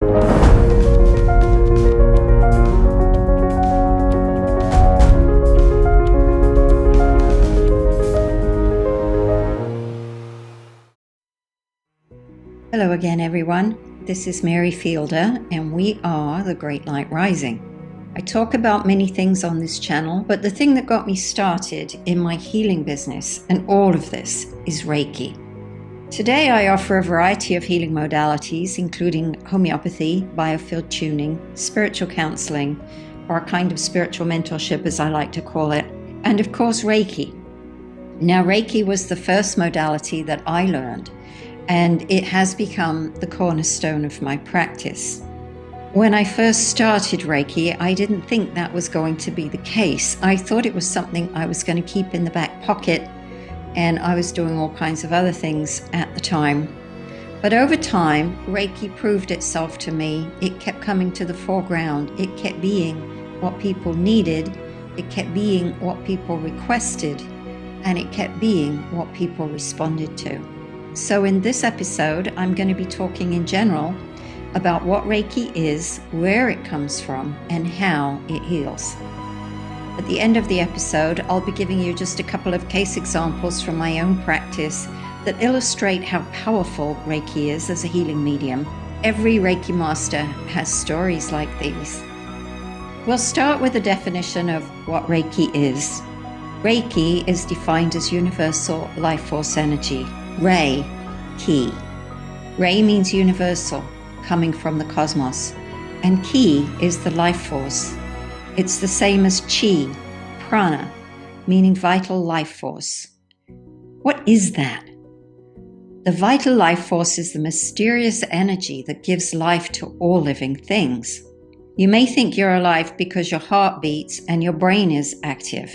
Hello again, everyone. This is Mary Fielder, and we are the Great Light Rising. I talk about many things on this channel, but the thing that got me started in my healing business and all of this is Reiki. Today, I offer a variety of healing modalities, including homeopathy, biofield tuning, spiritual counseling, or a kind of spiritual mentorship, as I like to call it, and of course, Reiki. Now, Reiki was the first modality that I learned, and it has become the cornerstone of my practice. When I first started Reiki, I didn't think that was going to be the case. I thought it was something I was going to keep in the back pocket, and I was doing all kinds of other things at the time. But over time, Reiki proved itself to me. It kept coming to the foreground. It kept being what people needed. It kept being what people requested, and it kept being what people responded to. So in this episode, I'm going to be talking in general about what Reiki is, where it comes from, and how it heals. At the end of the episode, I'll be giving you just a couple of case examples from my own practice that illustrate how powerful Reiki is as a healing medium. Every Reiki master has stories like these. We'll start with a definition of what Reiki is. Reiki is defined as universal life force energy. Rei, Ki. Rei means universal, coming from the cosmos, and Ki is the life force. It's the same as Chi, prana, meaning vital life force. What is that? The vital life force is the mysterious energy that gives life to all living things. You may think you're alive because your heart beats and your brain is active.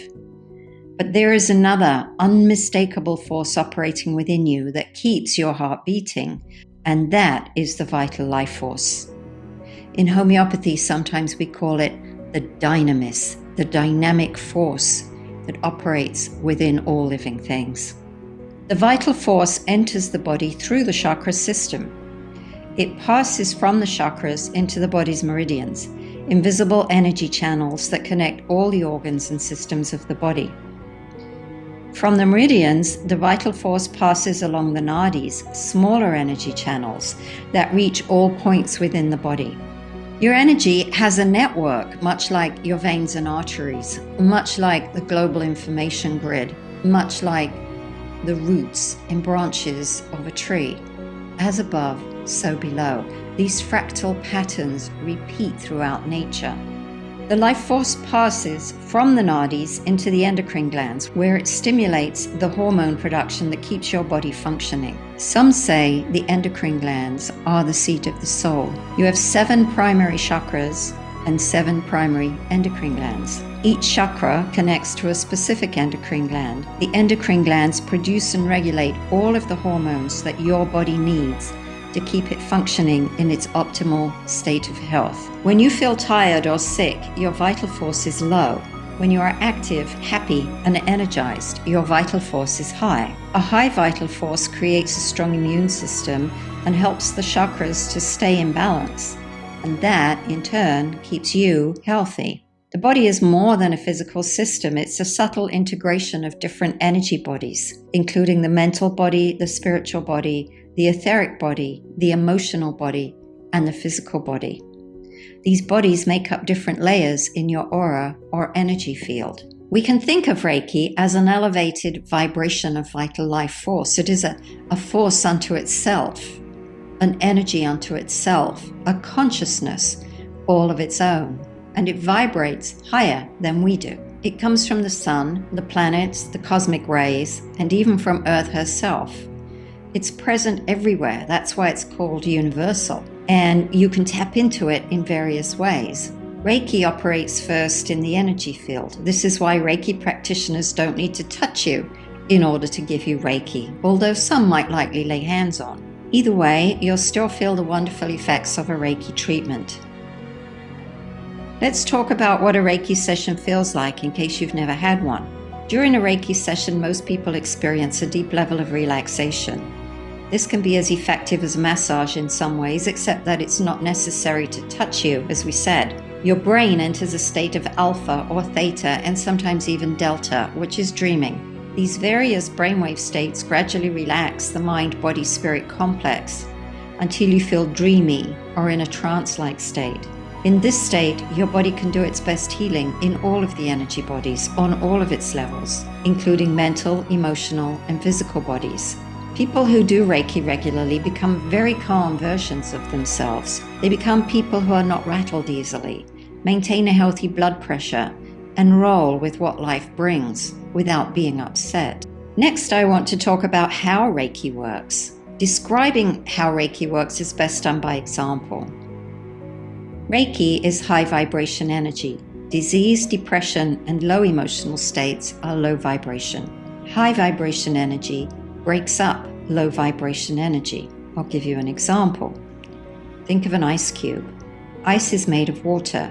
But there is another unmistakable force operating within you that keeps your heart beating, and that is the vital life force. In homeopathy, sometimes we call it the dynamis, the dynamic force that operates within all living things. The vital force enters the body through the chakra system. It passes from the chakras into the body's meridians, invisible energy channels that connect all the organs and systems of the body. From the meridians, the vital force passes along the nadis, smaller energy channels that reach all points within the body. Your energy has a network, much like your veins and arteries, much like the global information grid, much like the roots and branches of a tree. As above, so below. These fractal patterns repeat throughout nature. The life force passes from the nadis into the endocrine glands, where it stimulates the hormone production that keeps your body functioning. Some say the endocrine glands are the seat of the soul. You have 7 primary chakras and 7 primary endocrine glands. Each chakra connects to a specific endocrine gland. The endocrine glands produce and regulate all of the hormones that your body needs to keep it functioning in its optimal state of health. When you feel tired or sick, your vital force is low. When you are active, happy, and energized, your vital force is high. A high vital force creates a strong immune system and helps the chakras to stay in balance. And that, in turn, keeps you healthy. The body is more than a physical system. It's a subtle integration of different energy bodies, including the mental body, the spiritual body, the etheric body, the emotional body, and the physical body. These bodies make up different layers in your aura or energy field. We can think of Reiki as an elevated vibration of vital life force. It is a force unto itself, an energy unto itself, a consciousness all of its own, and it vibrates higher than we do. It comes from the sun, the planets, the cosmic rays, and even from Earth herself. It's present everywhere. That's why it's called universal. And you can tap into it in various ways. Reiki operates first in the energy field. This is why Reiki practitioners don't need to touch you in order to give you Reiki, although some might likely lay hands on. Either way, you'll still feel the wonderful effects of a Reiki treatment. Let's talk about what a Reiki session feels like in case you've never had one. During a Reiki session, most people experience a deep level of relaxation. This can be as effective as a massage in some ways, except that it's not necessary to touch you, as we said. Your brain enters a state of alpha or theta and sometimes even delta, which is dreaming. These various brainwave states gradually relax the mind-body-spirit complex until you feel dreamy or in a trance-like state. In this state, your body can do its best healing in all of the energy bodies on all of its levels, including mental, emotional, and physical bodies. People who do Reiki regularly become very calm versions of themselves. They become people who are not rattled easily, maintain a healthy blood pressure, and roll with what life brings without being upset. Next, I want to talk about how Reiki works. Describing how Reiki works is best done by example. Reiki is high vibration energy. Disease, depression, and low emotional states are low vibration. High vibration energy breaks up low vibration energy. I'll give you an example. Think of an ice cube. Ice is made of water.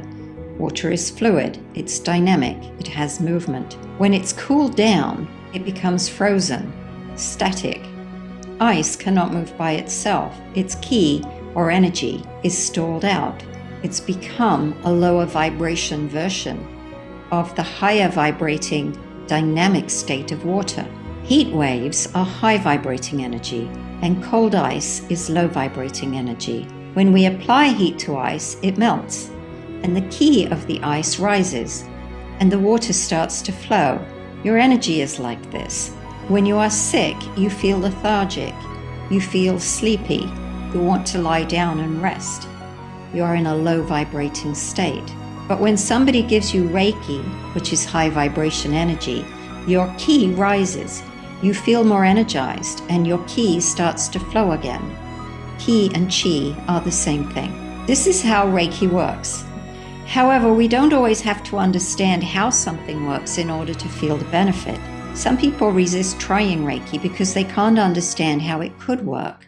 Water is fluid, it's dynamic, it has movement. When it's cooled down, it becomes frozen, static. Ice cannot move by itself. Its ki, or energy, is stalled out. It's become a lower vibration version of the higher vibrating, dynamic state of water. Heat waves are high vibrating energy, and cold ice is low vibrating energy. When we apply heat to ice, it melts, and the ki of the ice rises, and the water starts to flow. Your energy is like this. When you are sick, you feel lethargic, you feel sleepy, you want to lie down and rest. You are in a low vibrating state. But when somebody gives you Reiki, which is high vibration energy, your ki rises. You feel more energized, and your ki starts to flow again. Ki and chi are the same thing. This is how Reiki works. However, we don't always have to understand how something works in order to feel the benefit. Some people resist trying Reiki because they can't understand how it could work.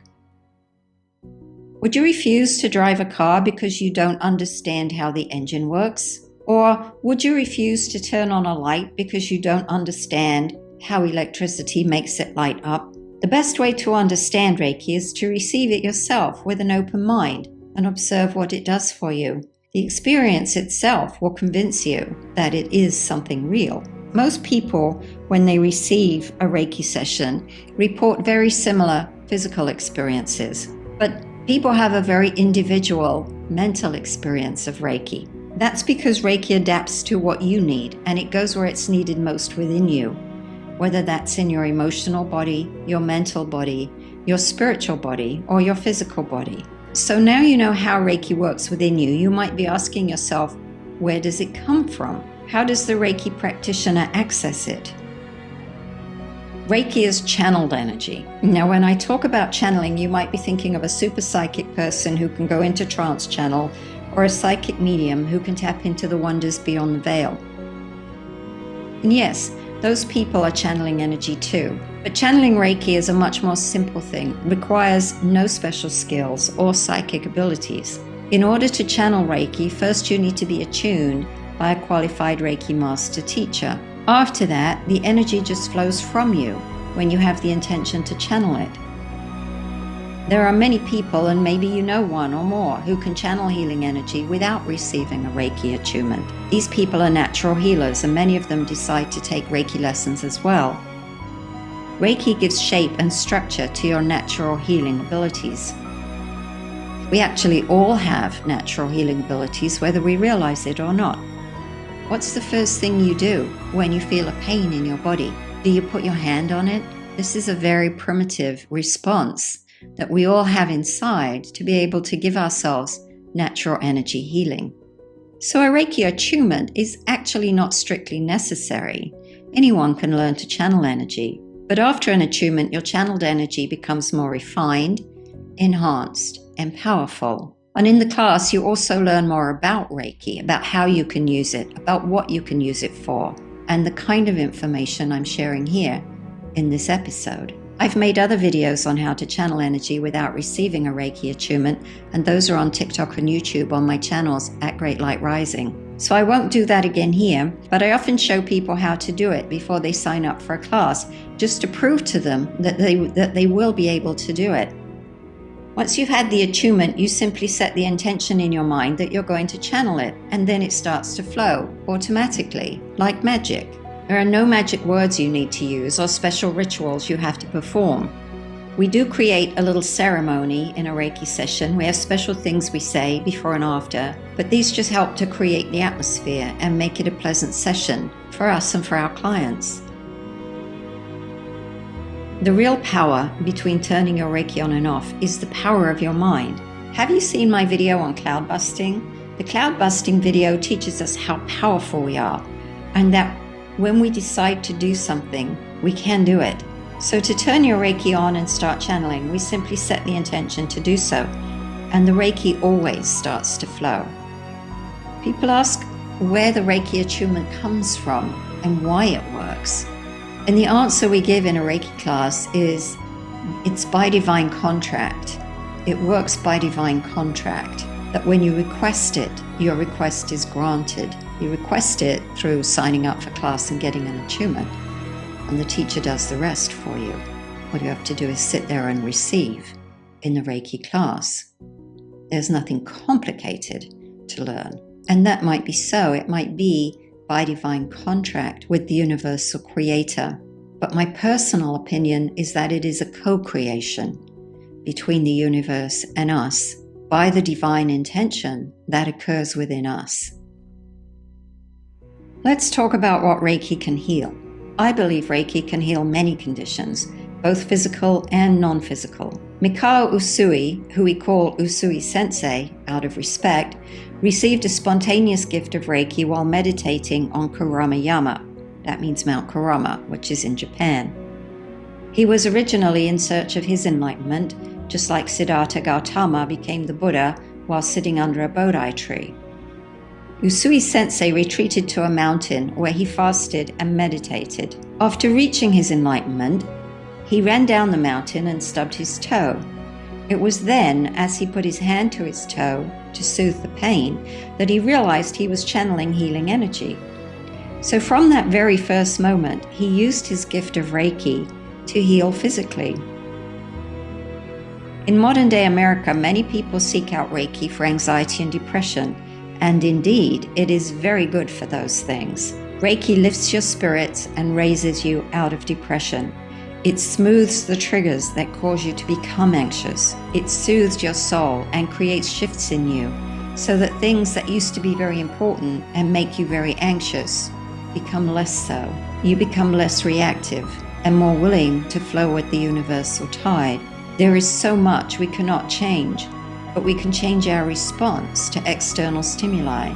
Would you refuse to drive a car because you don't understand how the engine works? Or would you refuse to turn on a light because you don't understand how electricity makes it light up? The best way to understand Reiki is to receive it yourself with an open mind and observe what it does for you. The experience itself will convince you that it is something real. Most people, when they receive a Reiki session, report very similar physical experiences, but people have a very individual mental experience of Reiki. That's because Reiki adapts to what you need, and it goes where it's needed most within you, whether that's in your emotional body, your mental body, your spiritual body, or your physical body. So now you know how Reiki works within you. You might be asking yourself, where does it come from? How does the Reiki practitioner access it? Reiki is channeled energy. Now, when I talk about channeling, you might be thinking of a super psychic person who can go into trance channel, or a psychic medium who can tap into the wonders beyond the veil. And yes, those people are channeling energy too. But channeling Reiki is a much more simple thing. It requires no special skills or psychic abilities. In order to channel Reiki, first you need to be attuned by a qualified Reiki Master teacher. After that, the energy just flows from you when you have the intention to channel it. There are many people, and maybe you know one or more, who can channel healing energy without receiving a Reiki attunement. These people are natural healers, and many of them decide to take Reiki lessons as well. Reiki gives shape and structure to your natural healing abilities. We actually all have natural healing abilities, whether we realize it or not. What's the first thing you do when you feel a pain in your body? Do you put your hand on it? This is a very primitive response that we all have inside to be able to give ourselves natural energy healing. So a Reiki attunement is actually not strictly necessary. Anyone can learn to channel energy, but after an attunement, your channeled energy becomes more refined, enhanced, and powerful. And in the class, you also learn more about Reiki, about how you can use it, about what you can use it for, and the kind of information I'm sharing here in this episode. I've made other videos on how to channel energy without receiving a Reiki attunement, and those are on TikTok and YouTube on my channels at Great Light Rising. So I won't do that again here, but I often show people how to do it before they sign up for a class, just to prove to them that they will be able to do it. Once you've had the attunement, you simply set the intention in your mind that you're going to channel it, and then it starts to flow automatically, like magic. There are no magic words you need to use or special rituals you have to perform. We do create a little ceremony in a Reiki session. We have special things we say before and after, but these just help to create the atmosphere and make it a pleasant session for us and for our clients. The real power between turning your Reiki on and off is the power of your mind. Have you seen my video on cloud busting? The cloud busting video teaches us how powerful we are, and that when we decide to do something, we can do it. So to turn your Reiki on and start channeling, we simply set the intention to do so, and the Reiki always starts to flow. People ask where the Reiki attunement comes from and why it works. And the answer we give in a Reiki class is, it's by divine contract. It works by divine contract, that when you request it, your request is granted. You request it through signing up for class and getting an attunement, and the teacher does the rest for you. All you have to do is sit there and receive in the Reiki class. There's nothing complicated to learn. And that might be so. It might be by divine contract with the universal creator. But my personal opinion is that it is a co-creation between the universe and us by the divine intention that occurs within us. Let's talk about what Reiki can heal. I believe Reiki can heal many conditions, both physical and non-physical. Mikao Usui, who we call Usui Sensei out of respect, received a spontaneous gift of Reiki while meditating on Kurama-yama. That means Mount Kurama, which is in Japan. He was originally in search of his enlightenment, just like Siddhartha Gautama became the Buddha while sitting under a Bodhi tree. Usui Sensei retreated to a mountain where he fasted and meditated. After reaching his enlightenment, he ran down the mountain and stubbed his toe. It was then, as he put his hand to his toe to soothe the pain, that he realized he was channeling healing energy. So from that very first moment, he used his gift of Reiki to heal physically. In modern-day America, many people seek out Reiki for anxiety and depression. And indeed, it is very good for those things. Reiki lifts your spirits and raises you out of depression. It smooths the triggers that cause you to become anxious. It soothes your soul and creates shifts in you so that things that used to be very important and make you very anxious become less so. You become less reactive and more willing to flow with the universal tide. There is so much we cannot change, but we can change our response to external stimuli,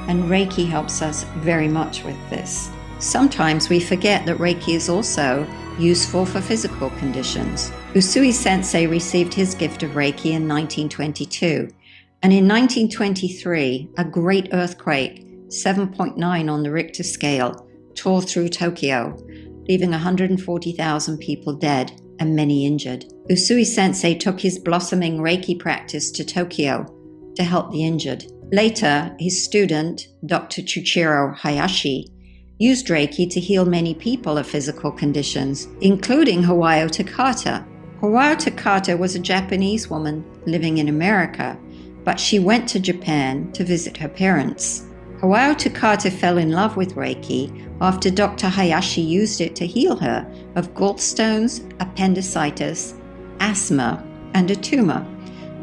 and Reiki helps us very much with this. Sometimes we forget that Reiki is also useful for physical conditions. Usui Sensei received his gift of Reiki in 1922, and in 1923, a great earthquake, 7.9 on the Richter scale, tore through Tokyo, leaving 140,000 people dead and many injured. Usui Sensei took his blossoming Reiki practice to Tokyo to help the injured. Later, his student, Dr. Chuchiro Hayashi, used Reiki to heal many people of physical conditions, including Hawayo Takata. Hawayo Takata was a Japanese woman living in America, but she went to Japan to visit her parents. Hawayo Takata fell in love with Reiki after Dr. Hayashi used it to heal her of gallstones, appendicitis, asthma, and a tumor,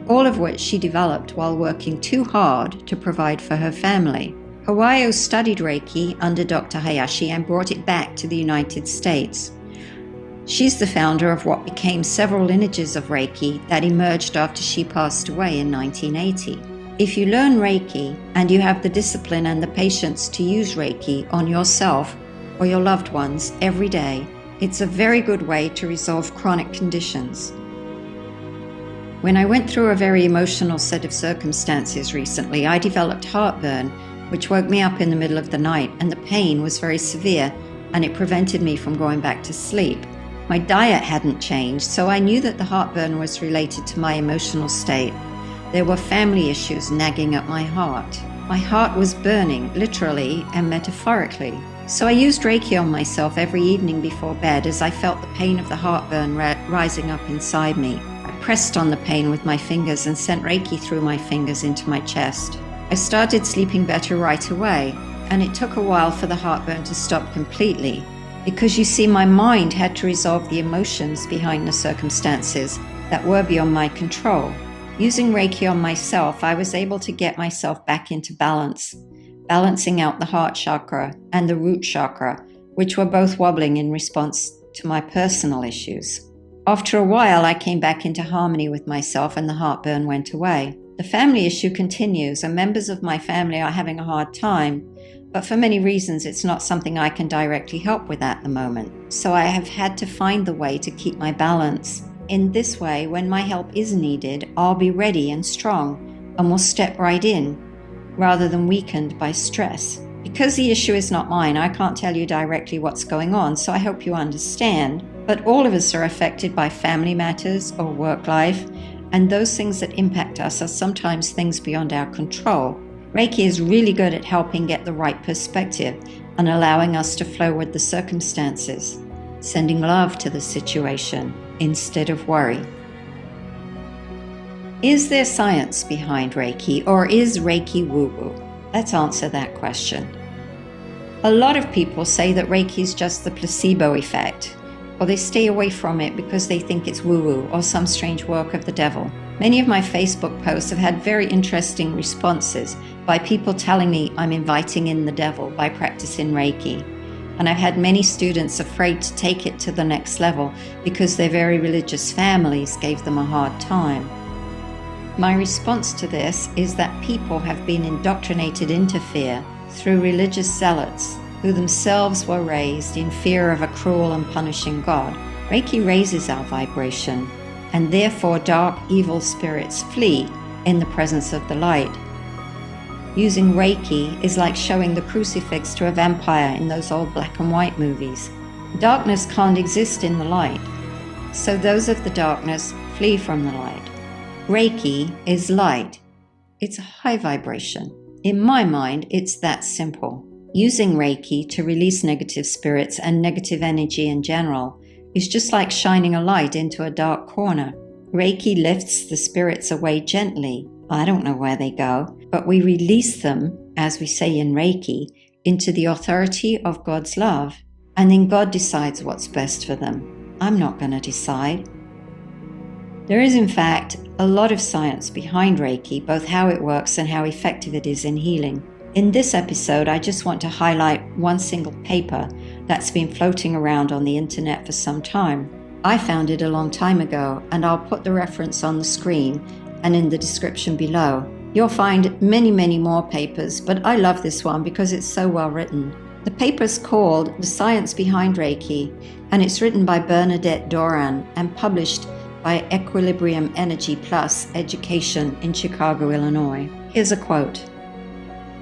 all of which she developed while working too hard to provide for her family. Hawayo studied Reiki under Dr. Hayashi and brought it back to the United States. She's the founder of what became several lineages of Reiki that emerged after she passed away in 1980. If you learn Reiki and you have the discipline and the patience to use Reiki on yourself or your loved ones every day, it's a very good way to resolve chronic conditions. When I went through a very emotional set of circumstances recently, I developed heartburn, which woke me up in the middle of the night, and the pain was very severe and it prevented me from going back to sleep. My diet hadn't changed, so I knew that the heartburn was related to my emotional state. There were family issues nagging at my heart. My heart was burning, literally and metaphorically. So I used Reiki on myself every evening before bed as I felt the pain of the heartburn rising up inside me. I pressed on the pain with my fingers and sent Reiki through my fingers into my chest. I started sleeping better right away, and it took a while for the heartburn to stop completely, because you see, my mind had to resolve the emotions behind the circumstances that were beyond my control. Using Reiki on myself, I was able to get myself back into balance, balancing out the heart chakra and the root chakra, which were both wobbling in response to my personal issues. After a while, I came back into harmony with myself and the heartburn went away. The family issue continues, and members of my family are having a hard time, but for many reasons it's not something I can directly help with at the moment. So I have had to find the way to keep my balance. In this way, when my help is needed, I'll be ready and strong and will step right in, rather than weakened by stress. Because the issue is not mine, I can't tell you directly what's going on, so I hope you understand. But all of us are affected by family matters or work life, and those things that impact us are sometimes things beyond our control. Reiki is really good at helping get the right perspective and allowing us to flow with the circumstances, sending love to the situation instead of worry. Is there science behind Reiki, or is Reiki woo-woo? Let's answer that question. A lot of people say that Reiki is just the placebo effect, or they stay away from it because they think it's woo-woo or some strange work of the devil. Many of my Facebook posts have had very interesting responses by people telling me I'm inviting in the devil by practicing Reiki. And I've had many students afraid to take it to the next level because their very religious families gave them a hard time. My response to this is that people have been indoctrinated into fear through religious zealots who themselves were raised in fear of a cruel and punishing God. Reiki raises our vibration, and therefore dark, evil spirits flee in the presence of the light. Using Reiki is like showing the crucifix to a vampire in those old black and white movies. Darkness can't exist in the light, so those of the darkness flee from the light. Reiki is light. It's a high vibration. In my mind, it's that simple. Using Reiki to release negative spirits and negative energy in general is just like shining a light into a dark corner. Reiki lifts the spirits away gently. I don't know where they go, but we release them, as we say in Reiki, into the authority of God's love, and then God decides what's best for them. I'm not going to decide. There is, in fact, a lot of science behind Reiki, both how it works and how effective it is in healing. In this episode, I just want to highlight one single paper that's been floating around on the internet for some time. I found it a long time ago, and I'll put the reference on the screen and in the description below. You'll find many, many more papers, but I love this one because it's so well written. The paper's called The Science Behind Reiki, and it's written by Bernadette Doran and published by Equilibrium Energy Plus Education in Chicago, Illinois. Here's a quote.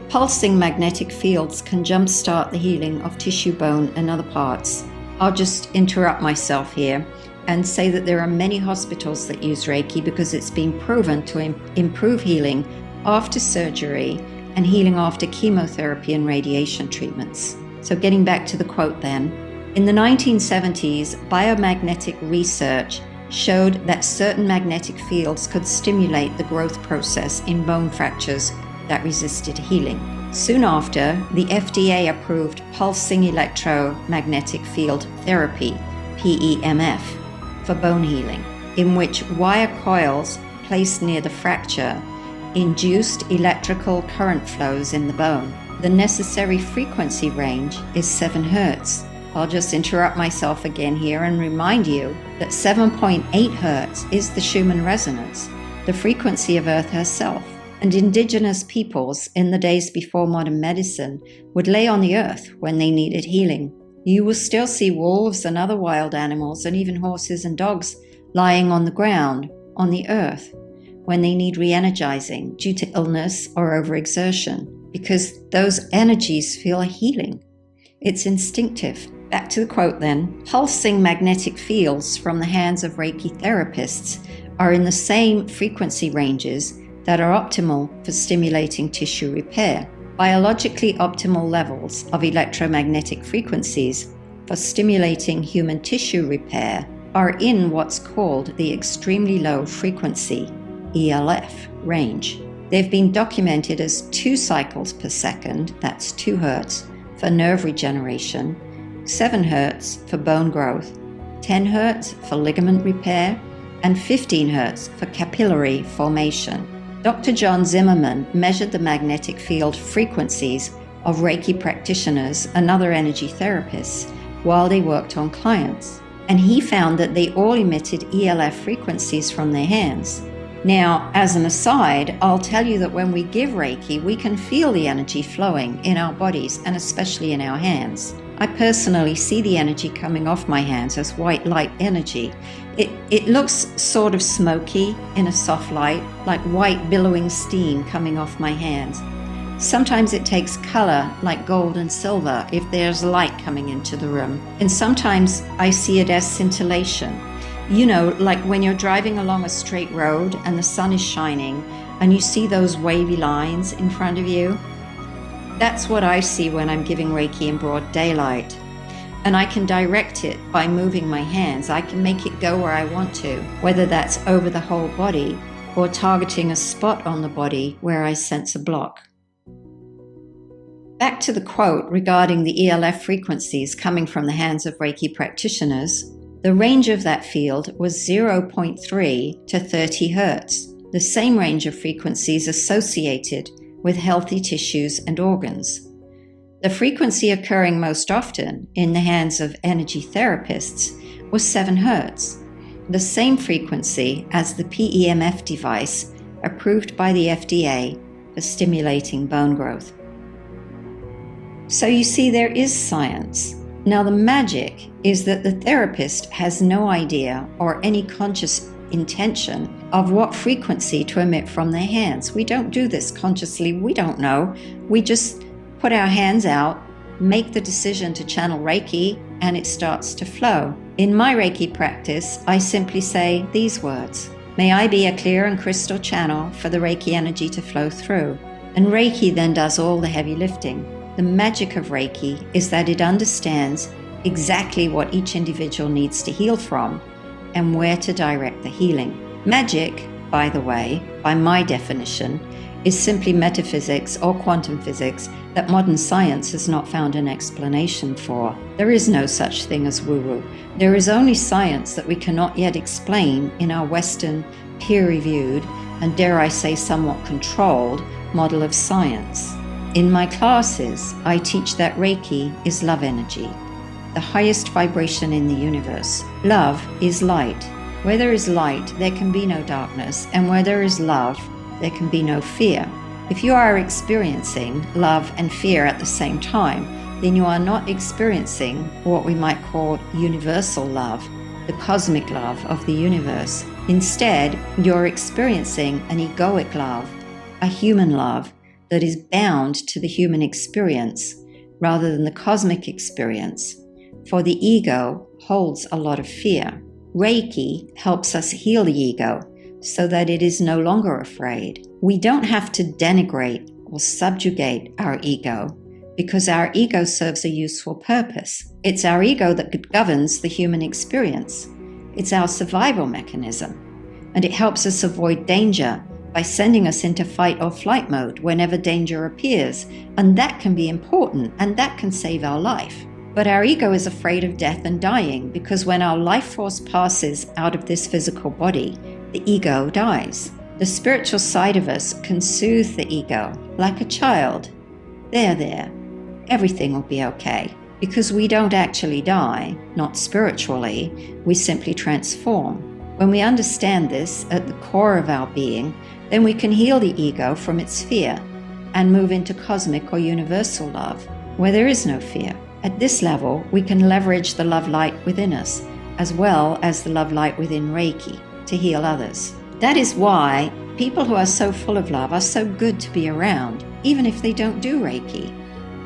Pulsing magnetic fields can jumpstart the healing of tissue, bone, and other parts. I'll just interrupt myself here and say that there are many hospitals that use Reiki because it's been proven to improve healing after surgery and healing after chemotherapy and radiation treatments. So getting back to the quote then, in the 1970s, biomagnetic research showed that certain magnetic fields could stimulate the growth process in bone fractures that resisted healing. Soon after, the FDA approved pulsing electromagnetic field therapy, PEMF, for bone healing, in which wire coils placed near the fracture induced electrical current flows in the bone. The necessary frequency range is 7 Hz. I'll just interrupt myself again here and remind you that 7.8 Hz is the Schumann resonance, the frequency of Earth herself. And indigenous peoples in the days before modern medicine would lay on the earth when they needed healing. You will still see wolves and other wild animals and even horses and dogs lying on the ground, on the earth, when they need re-energizing due to illness or overexertion, because those energies feel a healing. It's instinctive. Back to the quote then. Pulsing magnetic fields from the hands of Reiki therapists are in the same frequency ranges that are optimal for stimulating tissue repair. Biologically optimal levels of electromagnetic frequencies for stimulating human tissue repair are in what's called the extremely low frequency, ELF, range. They've been documented as 2 cycles per second, that's 2 Hz, for nerve regeneration, 7 Hz for bone growth, 10 Hz for ligament repair, and 15 Hz for capillary formation. Dr. John Zimmerman measured the magnetic field frequencies of Reiki practitioners and other energy therapists while they worked on clients, and he found that they all emitted ELF frequencies from their hands. Now, as an aside, I'll tell you that when we give Reiki, we can feel the energy flowing in our bodies and especially in our hands. I personally see the energy coming off my hands as white light energy. It looks sort of smoky in a soft light, like white billowing steam coming off my hands. Sometimes it takes color, like gold and silver, if there's light coming into the room. And sometimes I see it as scintillation. You know, like when you're driving along a straight road and the sun is shining and you see those wavy lines in front of you. That's what I see when I'm giving Reiki in broad daylight. And I can direct it by moving my hands. I can make it go where I want to, whether that's over the whole body or targeting a spot on the body where I sense a block. Back to the quote regarding the ELF frequencies coming from the hands of Reiki practitioners, the range of that field was 0.3 to 30 Hz, the same range of frequencies associated with healthy tissues and organs. The frequency occurring most often in the hands of energy therapists was 7 Hz, the same frequency as the PEMF device approved by the FDA for stimulating bone growth. So you see, there is science. Now the magic is that the therapist has no idea or any conscious intention of what frequency to emit from their hands. We don't do this consciously. We don't know. We just put our hands out, make the decision to channel Reiki, and it starts to flow. In my Reiki practice, I simply say these words: may I be a clear and crystal channel for the Reiki energy to flow through. And Reiki then does all the heavy lifting. The magic of Reiki is that it understands exactly what each individual needs to heal from and where to direct the healing. Magic, by the way, by my definition, is simply metaphysics or quantum physics that modern science has not found an explanation for. There is no such thing as woo-woo. There is only science that we cannot yet explain in our Western, peer-reviewed, and dare I say somewhat controlled model of science. In my classes, I teach that Reiki is love energy, the highest vibration in the universe. Love is light. Where there is light, there can be no darkness, and where there is love, there can be no fear. If you are experiencing love and fear at the same time, then you are not experiencing what we might call universal love, the cosmic love of the universe. Instead, you're experiencing an egoic love, a human love that is bound to the human experience rather than the cosmic experience, for the ego holds a lot of fear. Reiki helps us heal the ego so that it is no longer afraid. We don't have to denigrate or subjugate our ego because our ego serves a useful purpose. It's our ego that governs the human experience. It's our survival mechanism, and it helps us avoid danger by sending us into fight or flight mode whenever danger appears, and that can be important and that can save our life. But our ego is afraid of death and dying because when our life force passes out of this physical body, the ego dies. The spiritual side of us can soothe the ego like a child. There, everything will be okay. Because we don't actually die, not spiritually, we simply transform. When we understand this at the core of our being, then we can heal the ego from its fear and move into cosmic or universal love, where there is no fear. At this level, we can leverage the love light within us, as well as the love light within Reiki, to heal others. That is why people who are so full of love are so good to be around, even if they don't do Reiki,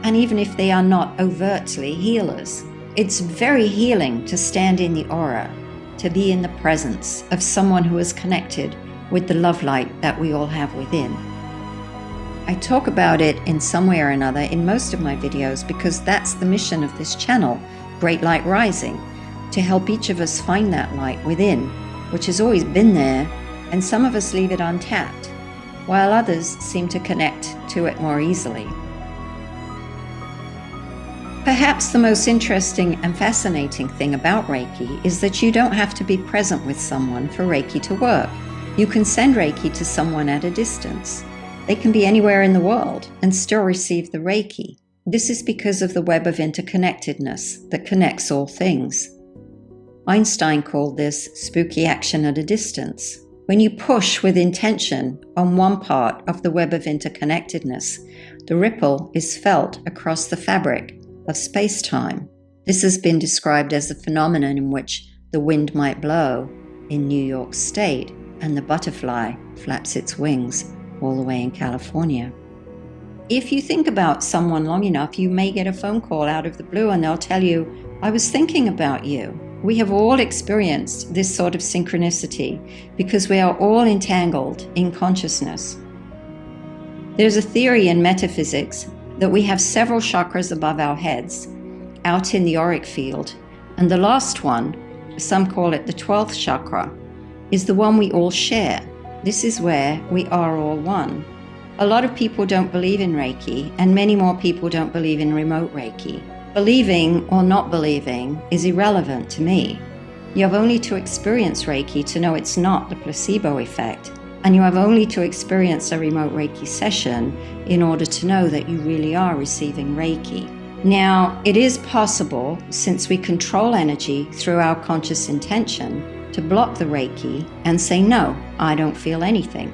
and even if they are not overtly healers. It's very healing to stand in the aura, to be in the presence of someone who is connected with the love light that we all have within. I talk about it in some way or another in most of my videos because that's the mission of this channel, Great Light Rising, to help each of us find that light within, which has always been there, and some of us leave it untapped, while others seem to connect to it more easily. Perhaps the most interesting and fascinating thing about Reiki is that you don't have to be present with someone for Reiki to work. You can send Reiki to someone at a distance. They can be anywhere in the world and still receive the Reiki. This is because of the web of interconnectedness that connects all things. Einstein called this spooky action at a distance. When you push with intention on one part of the web of interconnectedness, the ripple is felt across the fabric of space-time. This has been described as the phenomenon in which the wind might blow in New York State and the butterfly flaps its wings all the way in California. If you think about someone long enough, you may get a phone call out of the blue and they'll tell you, "I was thinking about you." We have all experienced this sort of synchronicity because we are all entangled in consciousness. There's a theory in metaphysics that we have several chakras above our heads, out in the auric field, and the last one, some call it the 12th chakra, is the one we all share. This is where we are all one. A lot of people don't believe in Reiki, and many more people don't believe in remote Reiki. Believing or not believing is irrelevant to me. You have only to experience Reiki to know it's not the placebo effect, and you have only to experience a remote Reiki session in order to know that you really are receiving Reiki. Now, it is possible, since we control energy through our conscious intention, to block the Reiki and say, "No, I don't feel anything."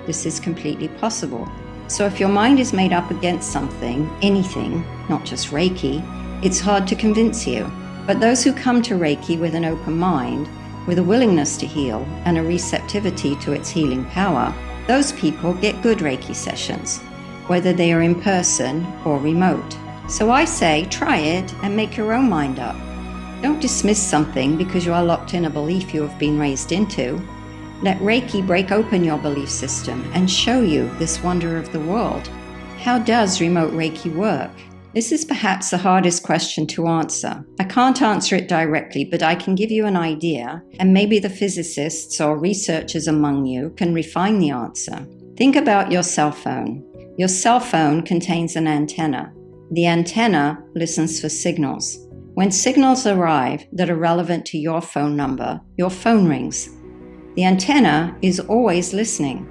This is completely possible. So if your mind is made up against something, anything, not just Reiki, it's hard to convince you. But those who come to Reiki with an open mind, with a willingness to heal and a receptivity to its healing power, those people get good Reiki sessions, whether they are in person or remote. So I say, try it and make your own mind up. Don't dismiss something because you are locked in a belief you have been raised into. Let Reiki break open your belief system and show you this wonder of the world. How does remote Reiki work? This is perhaps the hardest question to answer. I can't answer it directly, but I can give you an idea, and maybe the physicists or researchers among you can refine the answer. Think about your cell phone. Your cell phone contains an antenna. The antenna listens for signals. When signals arrive that are relevant to your phone number, your phone rings. The antenna is always listening.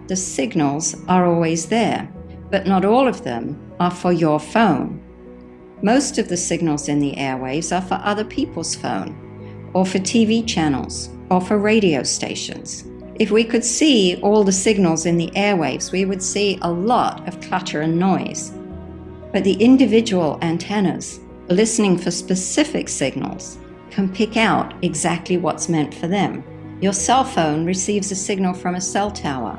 The signals are always there, but not all of them are for your phone. Most of the signals in the airwaves are for other people's phone, or for TV channels, or for radio stations. If we could see all the signals in the airwaves, we would see a lot of clutter and noise. But the individual antennas, listening for specific signals, can pick out exactly what's meant for them. Your cell phone receives a signal from a cell tower.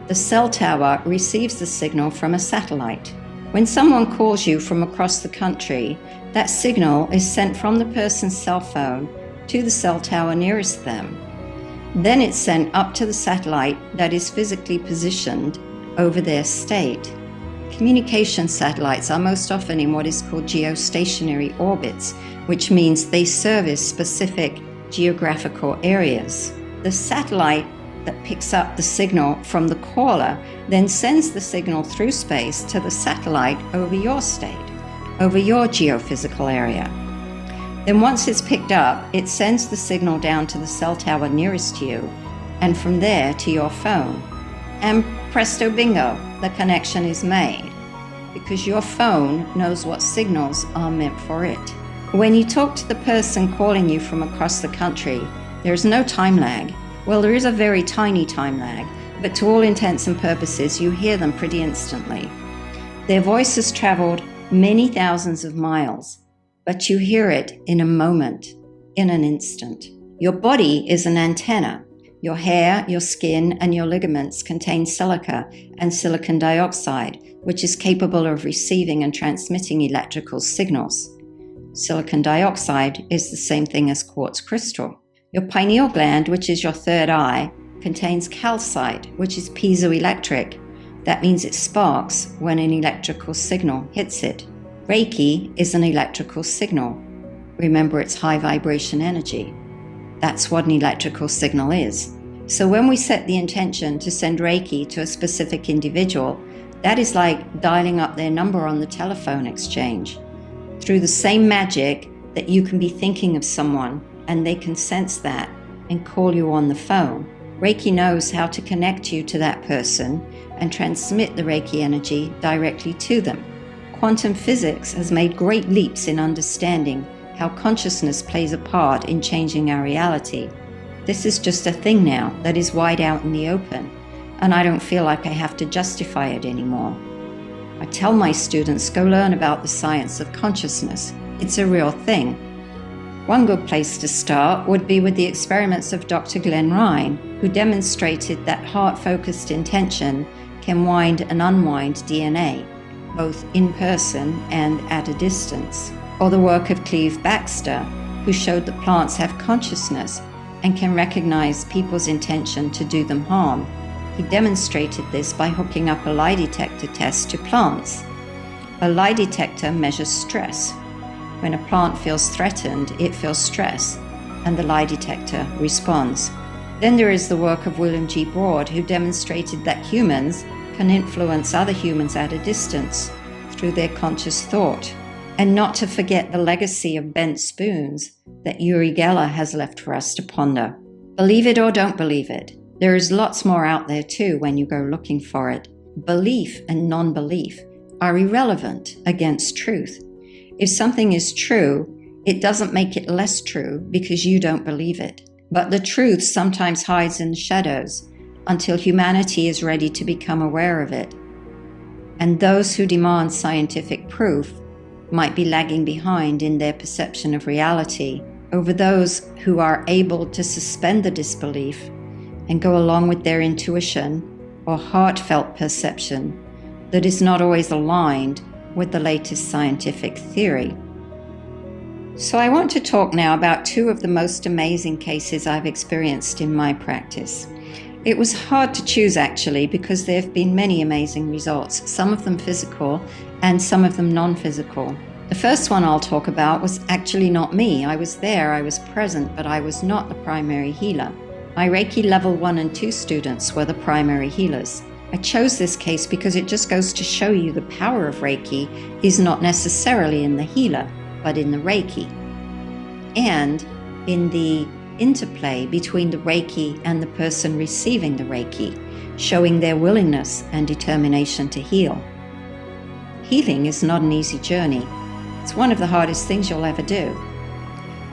The cell tower receives the signal from a satellite. When someone calls you from across the country, that signal is sent from the person's cell phone to the cell tower nearest them. Then it's sent up to the satellite that is physically positioned over their state. Communication satellites are most often in what is called geostationary orbits, which means they service specific geographical areas. The satellite that picks up the signal from the caller then sends the signal through space to the satellite over your state, over your geophysical area. Then once it's picked up, it sends the signal down to the cell tower nearest to you, and from there to your phone. And presto bingo, the connection is made, because your phone knows what signals are meant for it. When you talk to the person calling you from across the country, there is no time lag. Well, there is a very tiny time lag, but to all intents and purposes, you hear them pretty instantly. Their voice has traveled many thousands of miles, but you hear it in a moment, in an instant. Your body is an antenna. Your hair, your skin, and your ligaments contain silica and silicon dioxide, which is capable of receiving and transmitting electrical signals. Silicon dioxide is the same thing as quartz crystal. Your pineal gland, which is your third eye, contains calcite, which is piezoelectric. That means it sparks when an electrical signal hits it. Reiki is an electrical signal. Remember, it's high vibration energy. That's what an electrical signal is. So when we set the intention to send Reiki to a specific individual, that is like dialing up their number on the telephone exchange. Through the same magic that you can be thinking of someone and they can sense that and call you on the phone, Reiki knows how to connect you to that person and transmit the Reiki energy directly to them. Quantum physics has made great leaps in understanding how consciousness plays a part in changing our reality. This is just a thing now that is wide out in the open, and I don't feel like I have to justify it anymore. I tell my students, go learn about the science of consciousness. It's a real thing. One good place to start would be with the experiments of Dr. Glenn Ryan, who demonstrated that heart-focused intention can wind and unwind DNA, both in person and at a distance. Or the work of Cleve Baxter, who showed that plants have consciousness and can recognize people's intention to do them harm. He demonstrated this by hooking up a lie detector test to plants. A lie detector measures stress. When a plant feels threatened, it feels stress, and the lie detector responds. Then there is the work of William G. Broad, who demonstrated that humans can influence other humans at a distance through their conscious thought. And not to forget the legacy of bent spoons that Uri Geller has left for us to ponder. Believe it or don't believe it, there is lots more out there too when you go looking for it. Belief and non-belief are irrelevant against truth. If something is true, it doesn't make it less true because you don't believe it. But the truth sometimes hides in the shadows until humanity is ready to become aware of it. And those who demand scientific proof might be lagging behind in their perception of reality over those who are able to suspend the disbelief and go along with their intuition or heartfelt perception that is not always aligned with the latest scientific theory. So I want to talk now about two of the most amazing cases I've experienced in my practice. It was hard to choose actually because there have been many amazing results, some of them physical and some of them non-physical. The first one I'll talk about was actually not me. I was there, I was present, but I was not the primary healer. My Reiki level 1 and 2 students were the primary healers. I chose this case because it just goes to show you the power of Reiki is not necessarily in the healer, but in the Reiki. And in the interplay between the Reiki and the person receiving the Reiki, showing their willingness and determination to heal. Healing is not an easy journey. It's one of the hardest things you'll ever do.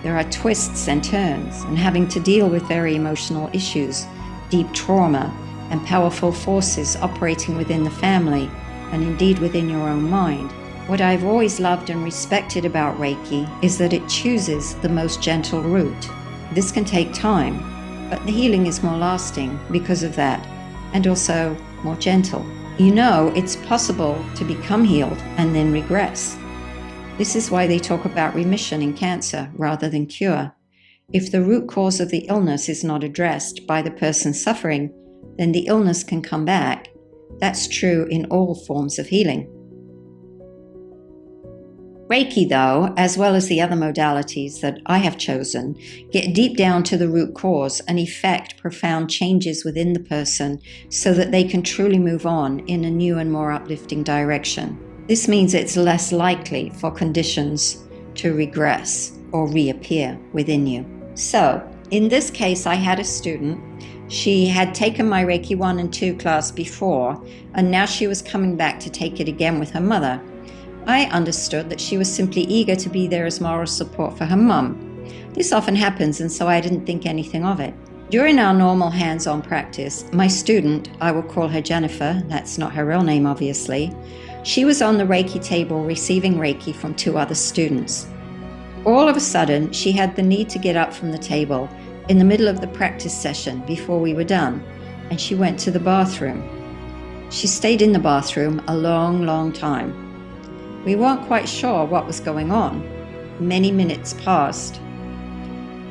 There are twists and turns, and having to deal with very emotional issues, deep trauma, and powerful forces operating within the family, and indeed within your own mind. What I've always loved and respected about Reiki is that it chooses the most gentle route. This can take time, but the healing is more lasting because of that, and also more gentle. You know, it's possible to become healed and then regress. This is why they talk about remission in cancer rather than cure. If the root cause of the illness is not addressed by the person suffering, then the illness can come back. That's true in all forms of healing. Reiki, though, as well as the other modalities that I have chosen, get deep down to the root cause and effect profound changes within the person so that they can truly move on in a new and more uplifting direction. This means it's less likely for conditions to regress or reappear within you. So, in this case, I had a student. She had taken my Reiki 1 and 2 class before, and now she was coming back to take it again with her mother. I understood that she was simply eager to be there as moral support for her mum. This often happens, and so I didn't think anything of it. During our normal hands-on practice, my student, I will call her Jennifer, that's not her real name obviously, she was on the Reiki table receiving Reiki from 2 other students. All of a sudden, she had the need to get up from the table in the middle of the practice session before we were done, and she went to the bathroom. She stayed in the bathroom a long time. We weren't quite sure what was going on. Many minutes passed.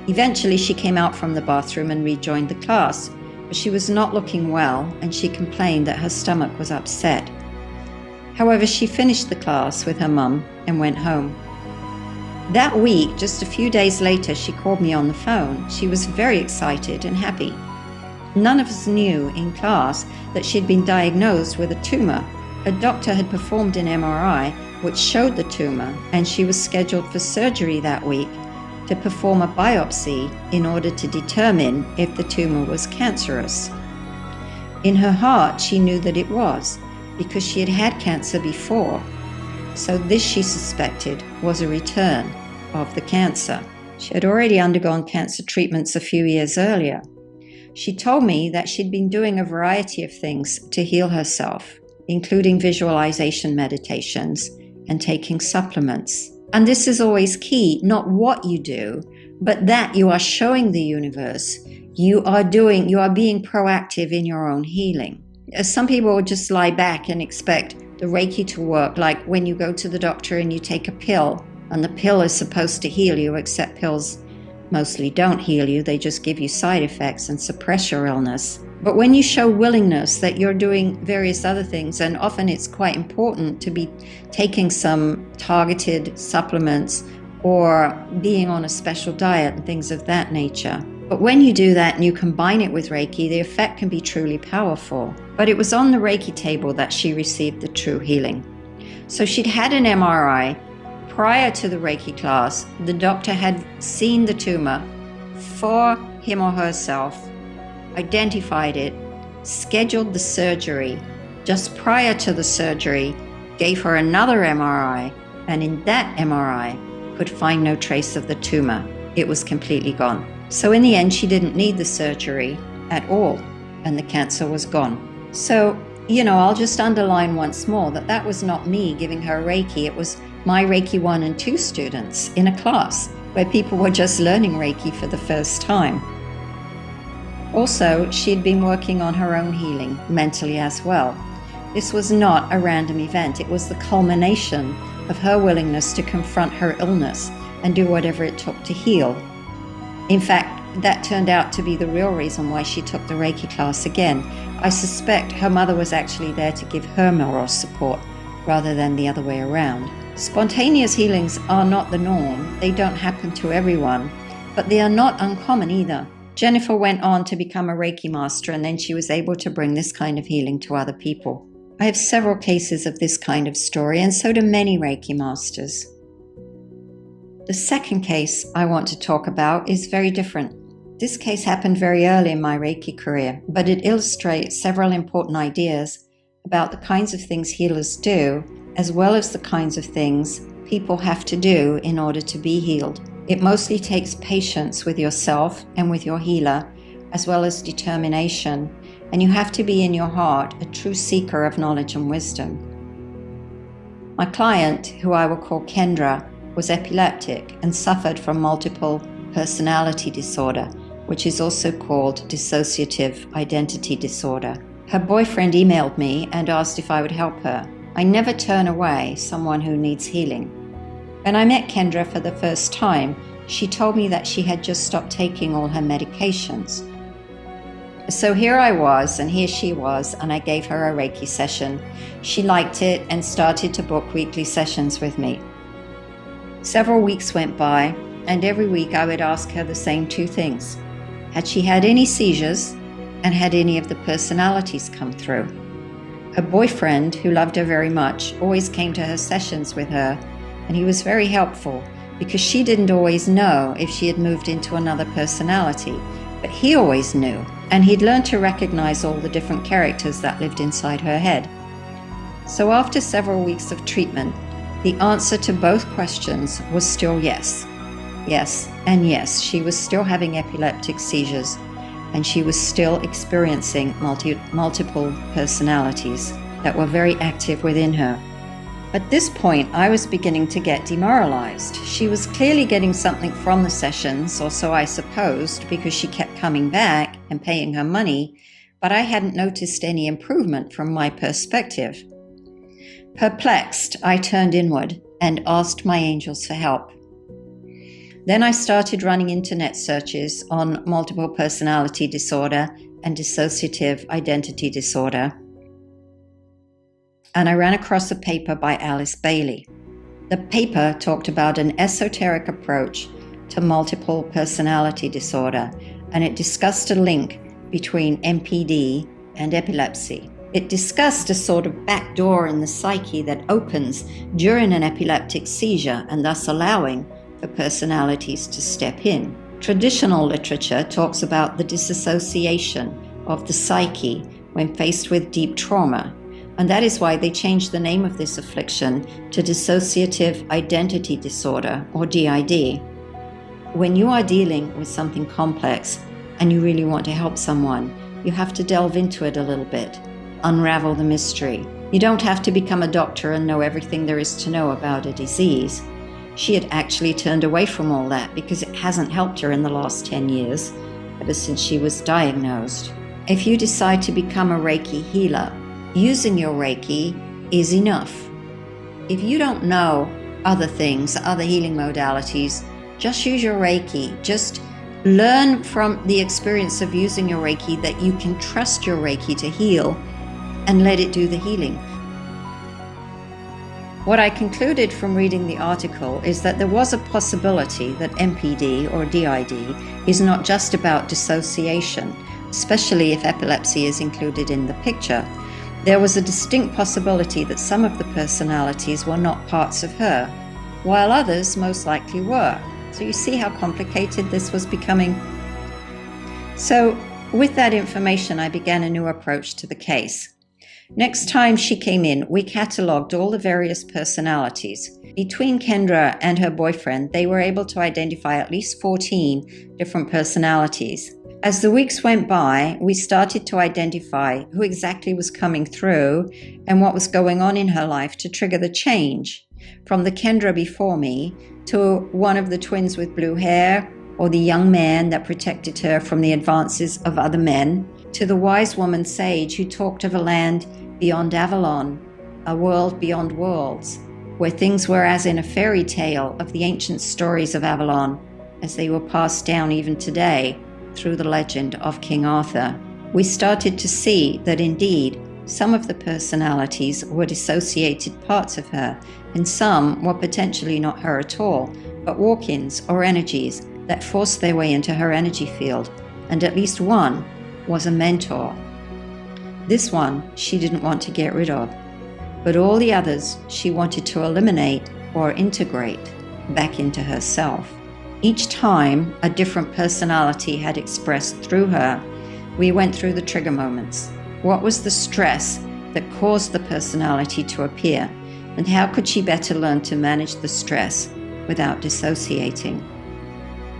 Eventually, she came out from the bathroom and rejoined the class, She was not looking well, and she complained that her stomach was upset. However, she finished the class with her mum and went home. That week, just a few days later, she called me on the phone. She was very excited and happy. None of us knew in class that she'd been diagnosed with a tumor. A doctor had performed an MRI which showed the tumor, and she was scheduled for surgery that week to perform a biopsy in order to determine if the tumor was cancerous. In her heart, she knew that it was, because she had had cancer before. So this, she suspected, was a return of the cancer. She had already undergone cancer treatments a few years earlier. She told me that she'd been doing a variety of things to heal herself, including visualization meditations and taking supplements. And this is always key, not what you do, but that you are showing the universe you are being proactive in your own healing. Some people will just lie back and expect the Reiki to work, like when you go to the doctor and you take a pill, and the pill is supposed to heal you, except pills mostly don't heal you. They just give you side effects and suppress your illness. But when you show willingness that you're doing various other things, and often it's quite important to be taking some targeted supplements or being on a special diet and things of that nature. But when you do that and you combine it with Reiki, the effect can be truly powerful. But it was on the Reiki table that she received the true healing. So she'd had an MRI. Prior to the Reiki class, the doctor had seen the tumor for him or herself, identified it, scheduled the surgery. Just prior to the surgery, gave her another MRI, and in that MRI could find no trace of the tumor. It was completely gone. So in the end, she didn't need the surgery at all, and the cancer was gone. So, I'll just underline once more that was not me giving her Reiki. It was my Reiki 1 and 2 students in a class where people were just learning Reiki for the first time. Also, she'd been working on her own healing mentally as well. This was not a random event. It was the culmination of her willingness to confront her illness and do whatever it took to heal. In fact, that turned out to be the real reason why she took the Reiki class again. I suspect her mother was actually there to give her moral support rather than the other way around. Spontaneous healings are not the norm. They don't happen to everyone, but they are not uncommon either. Jennifer went on to become a Reiki Master, and then she was able to bring this kind of healing to other people. I have several cases of this kind of story, and so do many Reiki Masters. The second case I want to talk about is very different. This case happened very early in my Reiki career, but it illustrates several important ideas about the kinds of things healers do, as well as the kinds of things people have to do in order to be healed. It mostly takes patience with yourself and with your healer, as well as determination, and you have to be in your heart a true seeker of knowledge and wisdom. My client, who I will call Kendra, was epileptic and suffered from multiple personality disorder, which is also called dissociative identity disorder. Her boyfriend emailed me and asked if I would help her. I never turn away someone who needs healing. When I met Kendra for the first time, she told me that she had just stopped taking all her medications. So here I was, and here she was, and I gave her a Reiki session. She liked it and started to book weekly sessions with me. Several weeks went by, and every week I would ask her the same two things. Had she had any seizures, and had any of the personalities come through? Her boyfriend, who loved her very much, always came to her sessions with her, and he was very helpful because she didn't always know if she had moved into another personality, but he always knew, and he'd learned to recognize all the different characters that lived inside her head. So after several weeks of treatment, the answer to both questions was still yes. Yes, and yes, she was still having epileptic seizures, and she was still experiencing multiple personalities that were very active within her. At this point, I was beginning to get demoralized. She was clearly getting something from the sessions, or so I supposed, because she kept coming back and paying her money, but I hadn't noticed any improvement from my perspective. Perplexed, I turned inward and asked my angels for help. Then I started running internet searches on multiple personality disorder and dissociative identity disorder. And I ran across a paper by Alice Bailey. The paper talked about an esoteric approach to multiple personality disorder, and it discussed a link between MPD and epilepsy. It discussed a sort of back door in the psyche that opens during an epileptic seizure and thus allowing for personalities to step in. Traditional literature talks about the disassociation of the psyche when faced with deep trauma, and that is why they changed the name of this affliction to dissociative identity disorder, or DID. When you are dealing with something complex and you really want to help someone, you have to delve into it a little bit, unravel the mystery. You don't have to become a doctor and know everything there is to know about a disease. She had actually turned away from all that because it hasn't helped her in the last 10 years, ever since she was diagnosed. If you decide to become a Reiki healer, using your Reiki is enough. If you don't know other things, other healing modalities, just use your Reiki. Just learn from the experience of using your Reiki that you can trust your Reiki to heal and let it do the healing. What I concluded from reading the article is that there was a possibility that MPD or DID is not just about dissociation, especially if epilepsy is included in the picture. There was a distinct possibility that some of the personalities were not parts of her, while others most likely were. So you see how complicated this was becoming. So with that information, I began a new approach to the case. Next time she came in, we catalogued all the various personalities. Between Kendra and her boyfriend, they were able to identify at least 14 different personalities. As the weeks went by, we started to identify who exactly was coming through and what was going on in her life to trigger the change. From the Kendra before me to one of the twins with blue hair, or the young man that protected her from the advances of other men, to the wise woman sage who talked of a land beyond Avalon, a world beyond worlds, where things were as in a fairy tale of the ancient stories of Avalon, as they were passed down even today through the legend of King Arthur. We started to see that indeed some of the personalities were dissociated parts of her, and some were potentially not her at all, but walk-ins or energies that forced their way into her energy field, and at least one was a mentor. This one she didn't want to get rid of, but all the others she wanted to eliminate or integrate back into herself. Each time a different personality had expressed through her, we went through the trigger moments. What was the stress that caused the personality to appear, and how could she better learn to manage the stress without dissociating?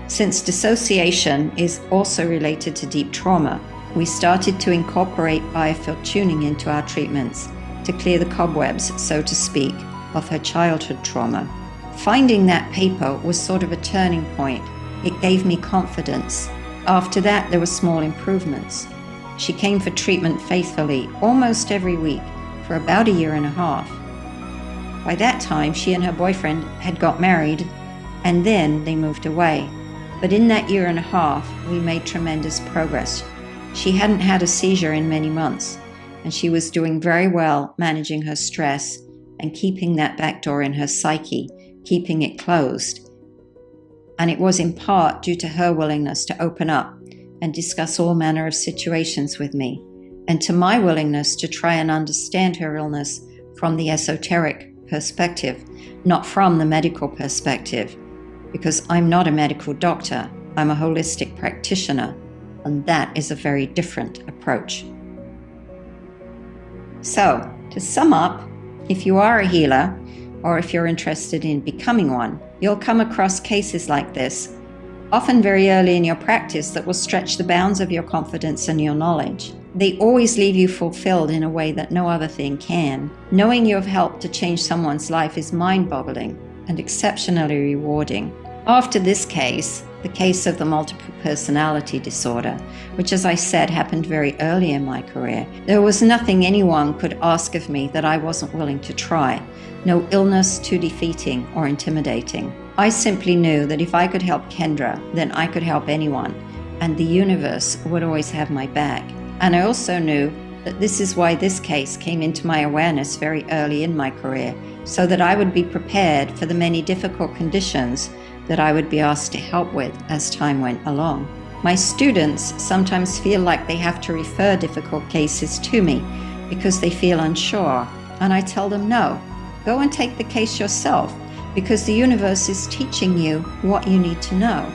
Since dissociation is also related to deep trauma, we started to incorporate biofield tuning into our treatments to clear the cobwebs, so to speak, of her childhood trauma. Finding that paper was sort of a turning point. It gave me confidence. After that, there were small improvements. She came for treatment faithfully almost every week for about a year and a half. By that time, she and her boyfriend had got married, and then they moved away. But in that year and a half, we made tremendous progress. She hadn't had a seizure in many months, and she was doing very well managing her stress and keeping that back door in her psyche, keeping it closed. And it was in part due to her willingness to open up and discuss all manner of situations with me, and to my willingness to try and understand her illness from the esoteric perspective, not from the medical perspective, because I'm not a medical doctor, I'm a holistic practitioner, and that is a very different approach. So, to sum up, if you are a healer, or if you're interested in becoming one, you'll come across cases like this, often very early in your practice, that will stretch the bounds of your confidence and your knowledge. They always leave you fulfilled in a way that no other thing can. Knowing you have helped to change someone's life is mind-boggling and exceptionally rewarding. After this case, the case of the multiple personality disorder, which, as I said, happened very early in my career, there was nothing anyone could ask of me that I wasn't willing to try. No illness too defeating or intimidating. I simply knew that if I could help Kendra, then I could help anyone, and the universe would always have my back. And I also knew that this is why this case came into my awareness very early in my career, so that I would be prepared for the many difficult conditions that I would be asked to help with as time went along. My students sometimes feel like they have to refer difficult cases to me because they feel unsure, and I tell them no, go and take the case yourself, because the universe is teaching you what you need to know.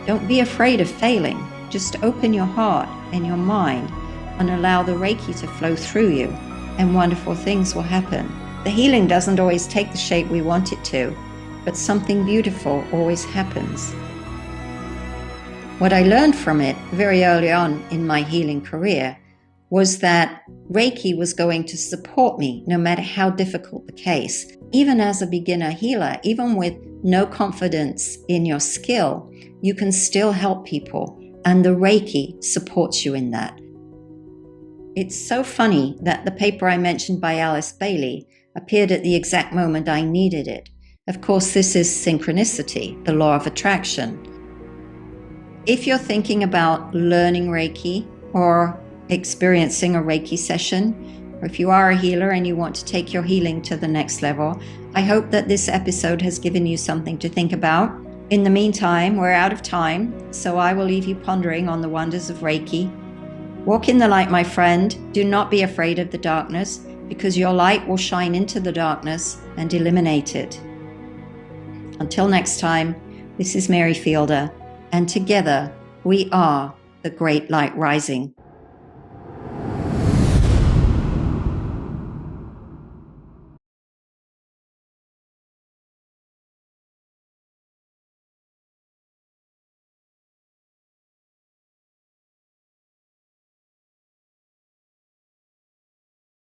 Don't be afraid of failing. Just open your heart and your mind and allow the Reiki to flow through you, and wonderful things will happen. The healing doesn't always take the shape we want it to, but something beautiful always happens. What I learned from it very early on in my healing career was that Reiki was going to support me no matter how difficult the case. Even as a beginner healer, even with no confidence in your skill, you can still help people, and the Reiki supports you in that. It's so funny that the paper I mentioned by Alice Bailey appeared at the exact moment I needed it. Of course, this is synchronicity, the law of attraction. If you're thinking about learning Reiki or experiencing a Reiki session, or if you are a healer and you want to take your healing to the next level, I hope that this episode has given you something to think about. In the meantime, we're out of time, so I will leave you pondering on the wonders of Reiki. Walk in the light, my friend. Do not be afraid of the darkness, because your light will shine into the darkness and eliminate it. Until next time, this is Mary Fielder, and together we are the Great Light Rising.